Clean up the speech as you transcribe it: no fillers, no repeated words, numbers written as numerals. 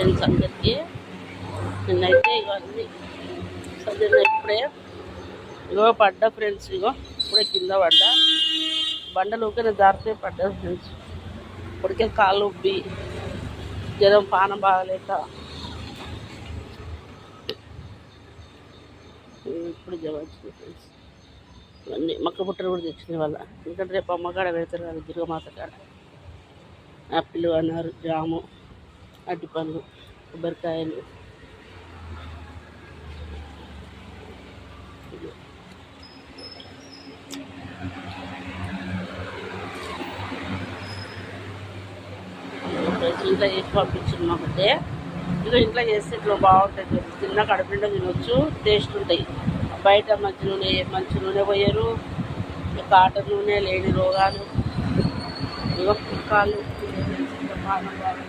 Friends అందరికీ. నిన్నైతే ఇవన్నీ చదివిన ఇప్పుడే ఇగో పడ్డా ఫ్రెండ్స్. ఇప్పుడే కింద పడ్డా, బండలు ఊరికే జారితే పడ్డా ఫ్రెండ్స్. ఇప్పటికే కాళ్ళు ఉబ్బి జ్వరం, పానం బాగలేక ఇప్పుడు జ్వరం వచ్చింది ఫ్రెండ్స్. ఇవన్నీ మక్క బుట్టలు కూడా తెచ్చిన వాళ్ళ, ఎందుకంటే రేపు అమ్మకాడ పెడతారు కదా దుర్గమాత కాడ. యాపిల్ అన్నారు, జాము, అరటిపళ్ళు, కొబ్బరికాయలు. ఇంట్లో చేసి పంపించింది మాకంటే. ఇక ఇంట్లో చేస్తే ఇట్లా బాగుంటుంది, తిన్నా కడుపు నిండా తినొచ్చు, టేస్ట్ ఉంటాయి. బయట మంచి నూనె పోయారు, కాటన్ నూనె, లేని రోగాలు, ఇక పుక్కాలు, పానం బాగా